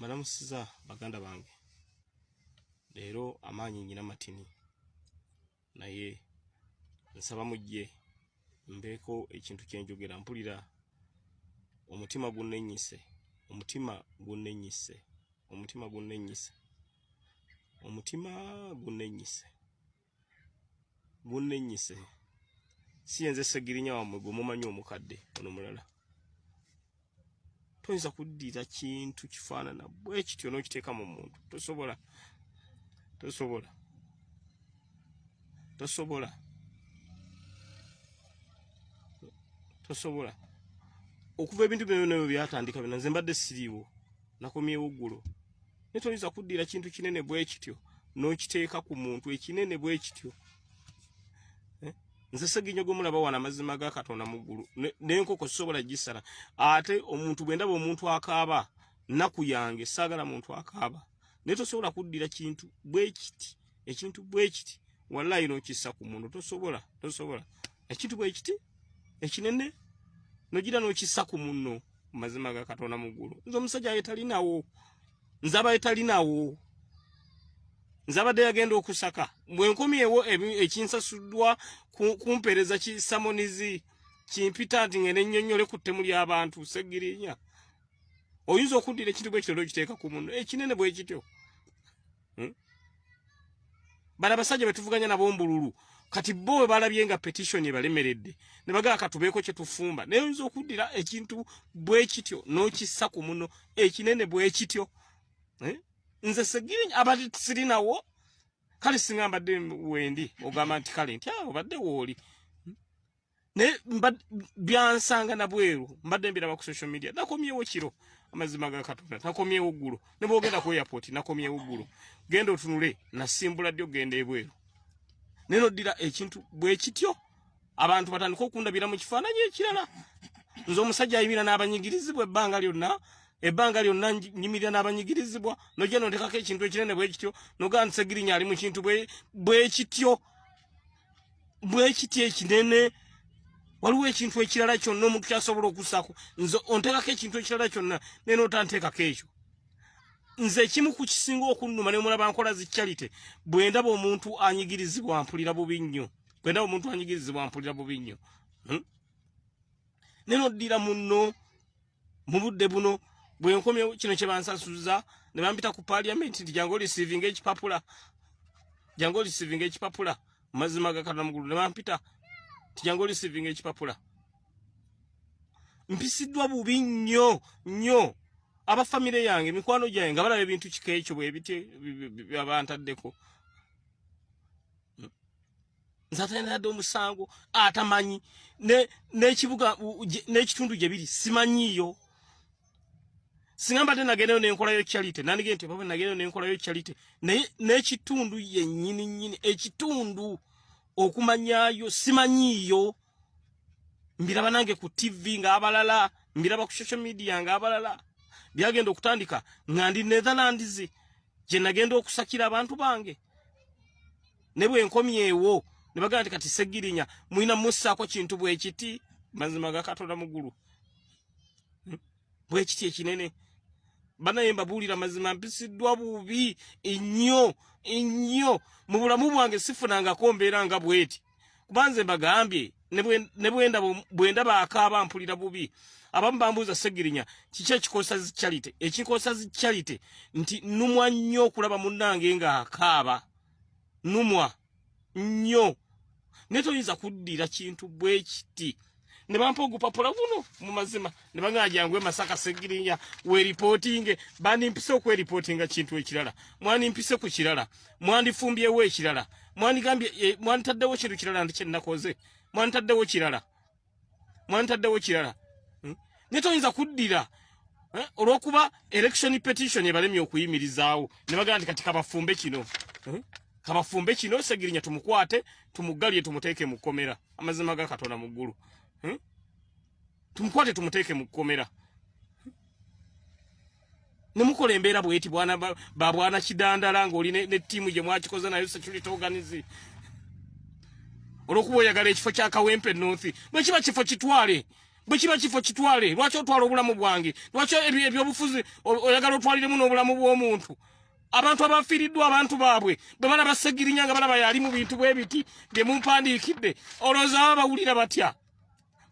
Mbalamusiza baganda bange. Leero amaanyi nyina matini. Naye nsaba mujje mbeeko ekintu kyenjogera mpulira omutima gunnenyise. Omutima gunnenyise. Omutima gunnenyise. Omutima gunnenyise. Gunnenyise. Siyenze Segirinya wamwe gwe mumanyi omukadde ono mulala. Toyinza kuddira kintu kifaanana bwe kityo n'okiteeka mu muntu. Tosobola. Tosobola. Tosobola. Tosobola. Okuva ebintu bino byatandika bino nze mbadde siriiwo. Nakomyewo ggulo. Ne toyinza kuddira kintu kinene bwe kityo n'okiteeka ku muntu ekinene bwe kityo. Nze Segirinya gwe mulaba wana amazima ga Katonda mu ggulu. N'enkoko sobola gisala. Ate omuntu bwe ndaba omuntu akaaba nnaku yange saagala muntu akaaba. Ne tosobola kuddira kintu bwe kiti. Ekintu bwe kiti. Wallahi n'okissa ku muntu. Tosobola. Tosobola. Ekintu bwe kiti. Ekinene. Nogira n'okissa ku munno. Mazima ga Katonda mu ggulu. Nze omusajja yetalinawo. Nze aba yetalinawo. Nze abadde yagenda okusaka. Bwe nkomyewo ekinsasuddwa kumpeereza kisamonizi kimpita nti ngende nnyonnyole ku ttemu ly'abantu Segirinya. Oyinza okuddira ekintu bwe kityo n'okiteeka ku munno. Ekinene bwe kityo. Bala abasajja be tuvuganya nabo mbululu. Kati bo balabye nga petition ebalemeredde. Ne bagaa katubeeko kye tufumba. Naye oyinza okuddira ekintu bwe kityo n'okissa ku munno. Ekinene bwe kityo. Nze Segirinya abadde sirinawo. Kale singa mbadde wendi ogamba nti kale nti obadde wooli. Ne byansanga na bweru mbadde mbiraba ku social media. Nakomyewo kiro amazima ga Katonda. Nakomyewo ggulo. Ne boogenda ku airport nakomyewo ggulo. Genda otunule nasimbula ddyo genda ebweru. Neno ddira ekintu bwe kityo abantu batandika okundabira mu kifaananyi ekirala. Nze omusajja ayimira n'abanyigirizibwa ebbanga lyonna. Ebbanga lyonna nyimirira n'abanyigirizibwa nojja n'oteekako ekintu ekinene bwe kityo nogaa nti Segirinya ali mu kintu bwe kityo bwe kityo ekinene. Waliwo ekintu ekirala kyonna omuntu kyasobola okussaako. Nze onteekako ekintu ekirala kyonna naye n'otanteekako ekyo. Nze ekimu ku kisinga okunnuma ne mulaba nkola zi charity bwe ndaba omuntu anyigirizibwa mpulira bubi nnyo. Bwe ndaba omuntu anyigirizibwa mpulira bubi nnyo. Ne n'oddira munno mu budde buno bwe nkomyewo kino kye bansasuza ne bampita ku parliament nti jangu receiving ekipapula. Jangu receiving ekipapula. Mazima ga Katonda mu ggulu ne bampita nti jangu receiving ekipapula. Mpisiddwa bubi nnyo nnyo. Aba family yange mikwano gyange nga balaba ebintu kikeekyo bwe biti byabantaddeko. Nzatendadde omusango atamanyi n'ekibuga n'ekitundu gye biri simanyiyo. Singa mbadde nagendayo n'enkolayo charity nandige nti baba nagendayo n'enkolayo charity n'ekitundu yennyini nnyini ekitundu okumanyayo simanyiyo. Mbiraba nange ku TV ng'abalala mbiraba ku social media ng'abalala. Byagenda okutandika nga ndi Netherlands gye nagenda okusakira abantu bange. Ne bwe nkomyewo ne bagamba nti kati Segirinya mulina mussaako kintu bwe kiti. Mazima ga Katonda mu ggulu. Bwe kiti ekinene. Banaye mbabuulira mazima mpisiddwa bubi ennyo ennyo. Mu bulamu bwange sifunangako mbeera nga bweti. Kuba nze mbagambye bwe ndaba akaaba mpulira bubi. Abamu bambuuza Segirinya kiki ekikosa zi charity. Ekikosa zi charity nti nnumwa nnyo okulaba munnange nga akaaba. Nnumwa nnyo. Ne toyinza kuddira kintu bwe kiti. Ne bampa ogupapula buno mu mazima ne bagamba jangu Masaka Segirinya we reporting bandimpise okweriportinga kintu ekirala. Mwandimpise ku kirala. Mwandifumbyewo ekirala. Mwandigambye mwantaddewo kintu kirala ndi kye nakoze. Mwantaddewo kirala. Mwantaddewo kirala. Ne toyinza kuddira olw'okuba election petition ebalemye okuyimirizaawo ne bagamba nti kati kabafumbe kino. Kabafumbe kino Segirinya tumukwate tumugalye tumuteeke mu kkomera. Amazima ga Katonda mu ggulu. Tumukwate tumuteeke mu kkomera. Ne mukola embeera bweti bwana Kidandala ng'oli ne ttiimu gye mwakikoza nayo security organize. Olw'okuba oyagala ekifo kya Kawempe North. Bwe kiba kifo kitwale. bwe kiba kifo kitwale lwaki otwala obulamu bwange lwaki ebyobufuzi oyagala otwaliremu n'obulamu bw'omuntu abantu abafiiriddwa abantu baabwe bwe balaba Sseggirinya nga balaba yali mu bintu bwe biti bye mumpandiikidde olowooza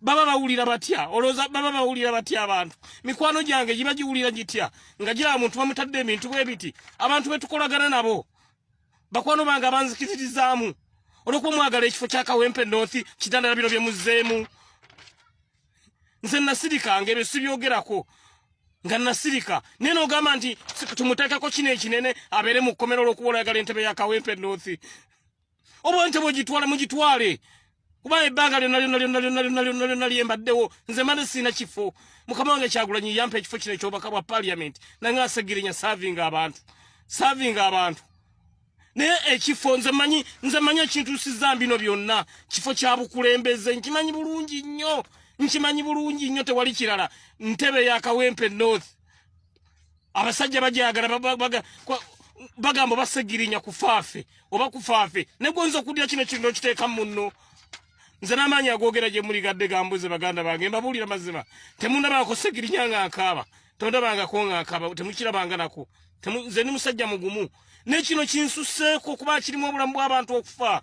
baba bawulira batya olowooza baba bawulira batya abantu mikwano gyange giba giwulira gitya nga giraba muntu bamutadde ebintu bwe biti abantu betukolagana nabo bakwano bange abanzikirizaamu olwokuba mwagala ekifo kya Kawempe North kitandala bino bye muzzeemu nze nasirika ng'ebyo sibyogerako nga nasirika naye n'ogamba nti tumuteekako kino ekinene abeere mu kkomero olw'okuba oyagala entebe ya Kawempe North oba entebe ogitwala mugitwale kuba ebbanga lyonna lyembaddewo nze mbadde sirina kifo mukama wange Kyagulanyi yampa ekifo kino ekyobubaka bwa Parliament nange Sseggirinya saavinga abantu naye ekifo nze mmanyi ekintuusizza bino byonna kifo kya bukulembeze nkimanyi bulungi nnyo tewali kirala ntebe ya Kawempe North abasajja bagyagala bagamba Basseggirinya kufaafe oba kufaafe ne gonza okuddira kino kintu okiteeka munno nze n'amaanyi agogera gye muli gadde gambuze baganda bange mbabuulira mazima temundabangako Sseggirinya nga akaaba temundabangako nga akaaba temukirabanga nako nze ni musajja mugumu n'ekino kinsusseeko kuba kirimu obulamu bw'abantu okufa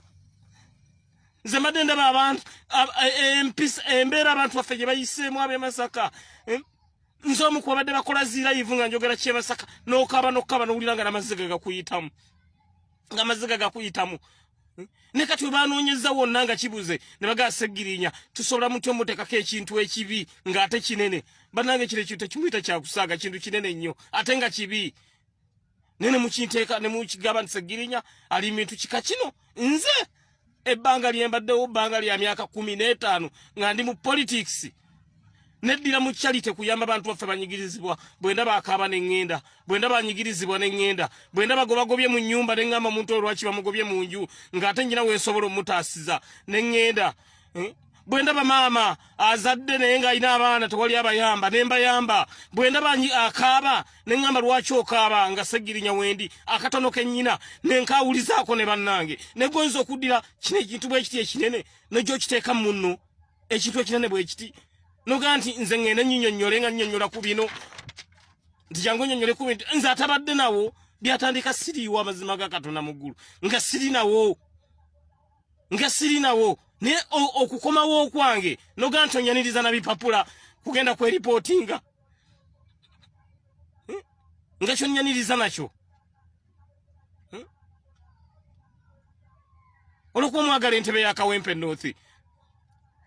nze mbadde ndaba abantu embeera abantu baffe gye bayiseemu ab'e Masaka nze omu ku babadde bakola zirayivu nga njogera ky'e Masaka n'okaaba n'owulira nga n'amazzi gagakuyitamu ne kati we banoonyeza wonna nga kibuze ne bagaa Sseggirinya tusobola mutya omuteekako ekintu ekibi ng'ate kinene bannange kino ekintu tekimuyita kyakusaaga kintu kinene nnyo ate nga kibi nene mukiteeka ne mukigaba nti Sseggirinya ali bintu kika kino nze ebbanga lyembaddewo bbanga lya myaka 15 nga ndi mu politics neddira mu charity kuyamba abantu baffe banyigirizibwa bwenda bakaaba n'engenda bwenda banyigirizibwa n'engenda bwenda bagobagobye mu nnyumba n'engamba muntu olwaki bamugobye mu nju ng'ate njina wensobola omutaasiza n'engenda bwenda bamaama azadde naye ng'alina abaana tewali abayamba nembayamba bwenda akaaba n'engamba lwaki okaaba nga Sseggirinya wendi akatono kennyina nenkawulizaako ne bannange negonza okuddira kino ekintu bwe kiti ekinene nejjo okiteeka munno ekintu ekinene bwe kiti noga nti nze ngenda nnyinnyonnyole nga nnyonnyola ku bino nti jangu nnyonnyole ku bintu nze atabadde nawo byatandika siriiwo amazima ga Katonda mu ggulu nga siri nawo naye okukomawo okwange noga nti onyaniriza na bipapula kugenda kweripootinga nga kyonnyaniriza nakyo olwokuba mwagala entebe ya Kawempe North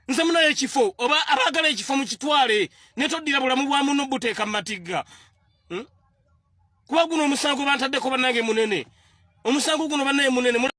nze munayo ekifo oba abaagala ekifo mu kitwale ne toddira bulamu bwa muno buteeka mu matigga kuba guno omusango bantaddeko bannange munene omusango guno bannaye munene